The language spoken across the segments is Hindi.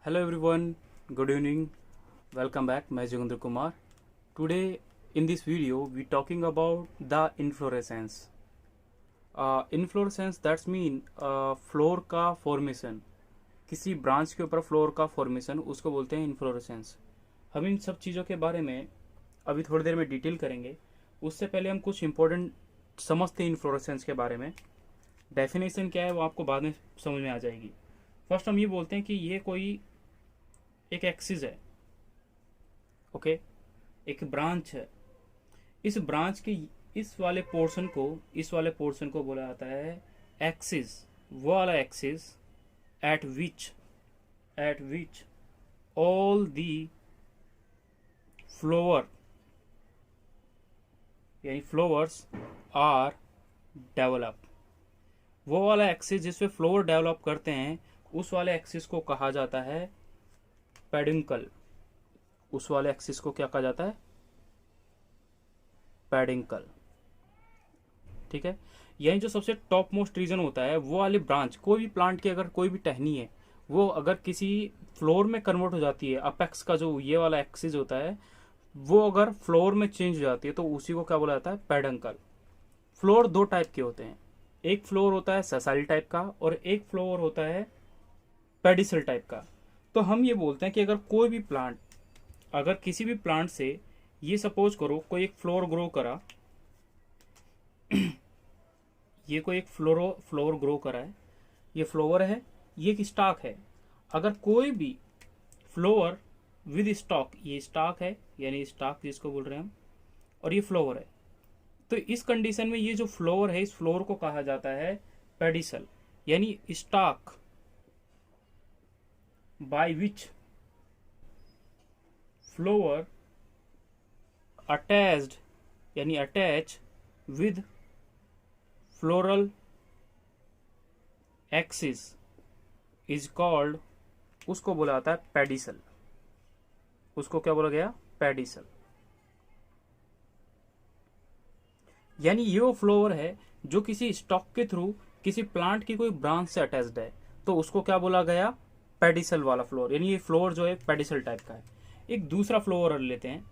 Hello everyone, good evening, welcome back. मैं Joginder Kumar. Today in this video we talking about the inflorescence. Inflorescence that's mean floor का फॉर्मेशन, किसी ब्रांच के ऊपर फ्लोर का फॉर्मेशन उसको बोलते हैं इन्फ्लोरेसेंस. हम इन सब चीज़ों के बारे में अभी थोड़ी देर में डिटेल करेंगे. उससे पहले हम कुछ इंपॉर्टेंट समझते हैं इन्फ्लोरेसेंस के बारे में. डेफिनेशन क्या है वो आपको बाद में समझ में आ जाएगी. फर्स्ट हम ये बोलते हैं कि ये कोई एक एक्सिस है. ओके, एक ब्रांच है. इस ब्रांच के इस वाले पोर्शन को बोला जाता है एक्सिस. वो वाला axis at which all the flower यानी फ्लोवर्स आर डेवलप. वो वाला एक्सिस जिसपे फ्लोवर डेवलप करते हैं उस वाले एक्सिस को कहा जाता है पेडिंकल. उस वाले एक्सिस को क्या कहा जाता है? पेडिंकल. ठीक है. यही जो सबसे टॉप मोस्ट रीजन होता है वो वाली ब्रांच, कोई भी प्लांट की अगर कोई भी टहनी है वो अगर किसी फ्लोर में कन्वर्ट हो जाती है, अपेक्स का जो ये वाला एक्सिस होता है वो अगर फ्लोर में चेंज हो जाती है तो उसी को क्या बोला जाता है? पेडंकल. फ्लोर दो टाइप के होते हैं. एक फ्लोर होता है सेसाइल टाइप का और एक फ्लोर होता है पेडिसल टाइप का. तो हम ये बोलते हैं कि अगर कोई भी प्लांट, अगर किसी भी प्लांट से ये सपोज करो कोई एक फ्लोर ग्रो करा, ये कोई एक फ्लोर ग्रो करा है, ये फ्लोवर है, ये एक स्टॉक है. अगर कोई भी फ्लोवर विद स्टॉक, ये स्टॉक है यानी स्टॉक जिसको बोल रहे हैं हम, और ये फ्लोवर है, तो इस कंडीशन में ये जो फ्लोवर है इस फ्लोर को कहा जाता है पेडिसल यानी stock by which flower attached यानी attach with floral axis is called, उसको बोला जाता है पेडिसल. उसको क्या बोला गया? पेडिसल. यानी ये वो फ्लोवर है जो किसी स्टॉक के थ्रू किसी प्लांट की कोई ब्रांच से अटैच्ड है तो उसको क्या बोला गया? पेडिसल वाला फ्लोर. यानी ये फ्लोर जो है पेडिसल टाइप का है. एक दूसरा फ्लोर लेते हैं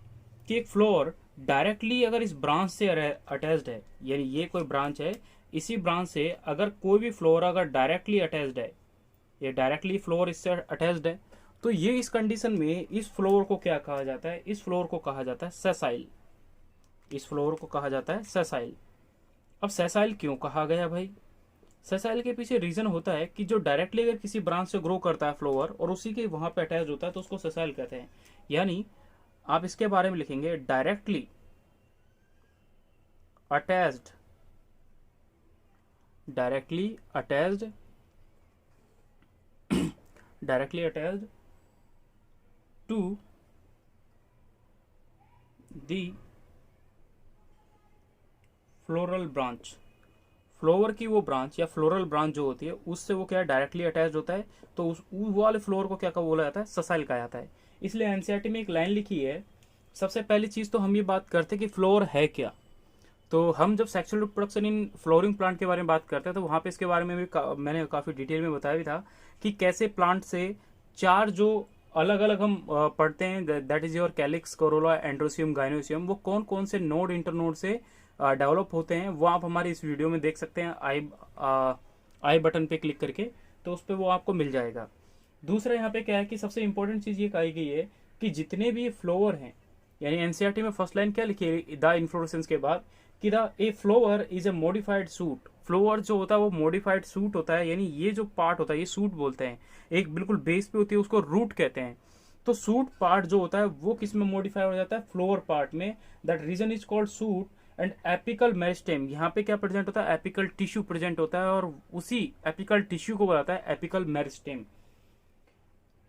कि एक फ्लोर डायरेक्टली अगर इस ब्रांच से अटैच्ड है, यानी ये कोई ब्रांच है, इसी ब्रांच से अगर कोई भी फ्लोर अगर डायरेक्टली अटैच्ड है, ये डायरेक्टली फ्लोर इससे अटैच्ड है, तो ये इस कंडीशन में इस फ्लोर को क्या कहा जाता है? इस फ्लोर को कहा जाता है सेसाइल. इस फ्लोर को कहा जाता है सेसाइल. अब सेसाइल क्यों कहा गया भाई? सेसाइल के पीछे रीजन होता है कि जो डायरेक्टली अगर किसी ब्रांच से ग्रो करता है फ्लोवर और उसी के वहां पे अटैच होता है तो उसको सेसाइल कहते हैं. यानी आप इसके बारे में लिखेंगे directly attached, directly attached to the floral branch. Flower की वो ब्रांच या फ्लोरल ब्रांच जो होती है उससे वो क्या डायरेक्टली अटैच होता है तो उस वाले फ्लोर को क्या बोला जाता है? सेसाइल कहा जाता है. इसलिए एनसीईआरटी में एक लाइन लिखी है. सबसे पहली चीज तो हम ये बात करते हैं कि फ्लोर है क्या. तो हम जब sexual reproduction in flowering plant के बारे में बात करते हैं तो वहां पे इसके बारे में भी मैंने काफी डिटेल में बताया भी था कि कैसे प्लांट से चार जो अलग अलग हम पढ़ते हैं, that is your calyx, Corolla, androecium, gynoecium, वो कौन कौन से नोड इंटरनोड से डेवलप होते हैं वो आप हमारी इस वीडियो में देख सकते हैं. आई बटन पे क्लिक करके तो उस पर वो आपको मिल जाएगा. दूसरा यहाँ पे क्या है कि सबसे इंपॉर्टेंट चीज ये कही गई है कि जितने भी फ्लोवर हैं, यानी एनसीईआरटी में फर्स्ट लाइन क्या लिखी है द इन्फ्लोरेसेंस के बाद कि the a flower is a modified suit. Flower जो होता है वो मॉडिफाइड सूट होता है, यानी ये जो पार्ट होता है ये सूट बोलते हैं. एक बिल्कुल बेस पे होती है उसको रूट कहते हैं. तो सूट पार्ट जो होता है वो किस में मॉडिफाई हो जाता है? फ्लोवर पार्ट में. That region is called shoot. And apical meristem, यहाँ पे क्या प्रेजेंट होता है? एपिकल टिश्यू प्रेजेंट होता है और उसी एपिकल टिश्यू को बोलाता है apical meristem.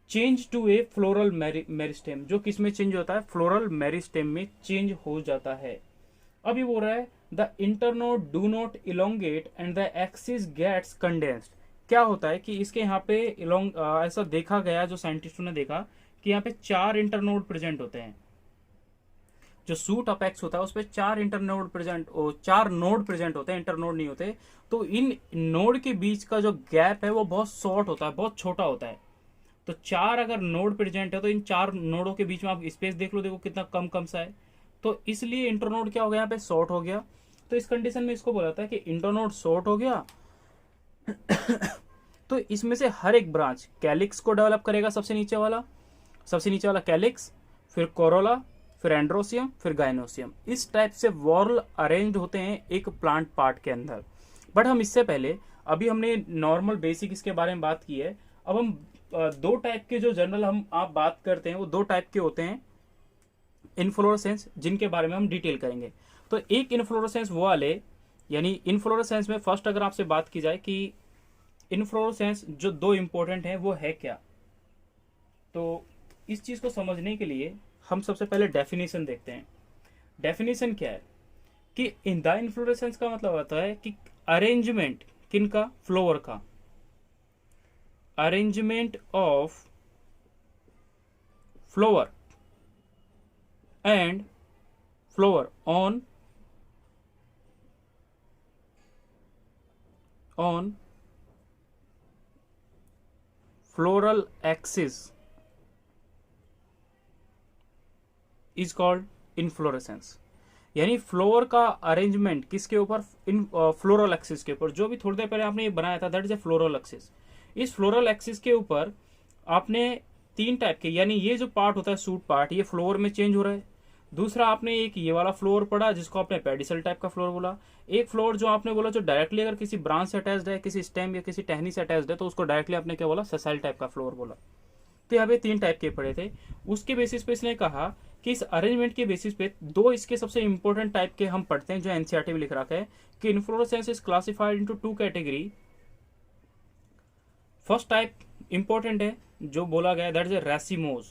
Change to a floral meristem, जो किस में चेंज होता है? फ्लोरल मेरिस्टेम में चेंज हो जाता है. अब ये बोल रहा है the internode do not elongate and the axis gets condensed. क्या होता है कि इसके यहाँ पे ऐसा देखा गया, जो साइंटिस्टों ने देखा कि यहाँ पे चार इंटरनोड प्रेजेंट होते हैं. जो सूट अपेक्स होता है उस पर चार नोड प्रेजेंट होते हैं, इंटरनोड नहीं होते. तो इन नोड के बीच का जो गैप है वो बहुत शॉर्ट होता है, बहुत छोटा होता है. तो 4 अगर नोड प्रेजेंट है तो इन 4 नोडों के बीच में आप स्पेस देख लो, देखो कितना कम कम सा है। तो इसलिए इंटरनोड क्या हो गया, यहाँ पे शॉर्ट हो गया। तो इस कंडीशन में इसको बोला था कि इंटरनोड शॉर्ट हो गया तो इसमें से हर एक ब्रांच कैलिक्स को डेवलप करेगा, सबसे नीचे वाला कैलिक्स, फिर कोरोला, फिर एंड्रोसियम, फिर गाइनोसियम। इस टाइप से वॉर्ल अरेंज होते हैं एक प्लांट पार्ट के अंदर। बट हम इससे पहले अभी हमने नॉर्मल बेसिक इसके बारे में बात की है। अब हम दो टाइप के जो जनरल आप बात करते हैं वो दो टाइप के होते हैं इनफ्लोरेसेंस, जिनके बारे में हम डिटेल करेंगे। तो एक इनफ्लोरेसेंस वो वाले, यानी इनफ्लोरेसेंस में फर्स्ट अगर आपसे बात की जाए कि इनफ्लोरेसेंस जो दो इंपॉर्टेंट है वो है क्या, तो इस चीज को समझने के लिए हम सबसे पहले डेफिनेशन देखते हैं। डेफिनेशन क्या है कि इन द इनफ्लोरेसेंस का मतलब होता है कि अरेंजमेंट किनका, फ्लोवर का, arrangement of flower and flower on floral axis is called inflorescence. यानी फ्लोवर का अरेंजमेंट किसके ऊपर, इन फ्लोरल एक्सिस के ऊपर। जो भी थोड़ी देर पहले आपने ये बनाया था that is a floral axis. इस फ्लोरल एक्सिस के ऊपर आपने तीन टाइप के, यानी ये जो पार्ट होता है सूट पार्ट, ये फ्लोवर में चेंज हो रहा है। दूसरा आपने एक ये वाला फ्लोर पढ़ा जिसको आपने पेडिसल टाइप का फ्लोर बोला। एक फ्लोर जो आपने बोला जो डायरेक्टली अगर किसी ब्रांच से अटैच्ड है, किसी स्टेम या किसी टहनी से अटैच्ड है, तो उसको डायरेक्टली आपने क्या बोला, सेसाइल टाइप का फ्लोर बोला। तो यहाँ पे तीन टाइप के पढ़े थे। उसके बेसिस पे इसने कहा कि इस अरेंजमेंट के बेसिस पे दो इसके सबसे इंपॉर्टेंट टाइप के हम पढ़ते हैं जो एनसीईआरटी में लिख रखा है कि inflorescence is classified into two category. First type important है जो बोला गया दैट इज रेसिमोज,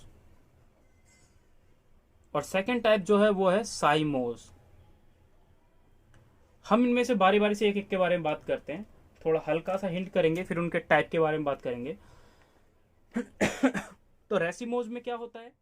और सेकंड टाइप जो है वो है साइमोज। हम इनमें से बारी बारी से एक एक के बारे में बात करते हैं, थोड़ा हल्का सा हिंट करेंगे, फिर उनके टाइप के बारे में बात करेंगे। तो रेसिमोज में क्या होता है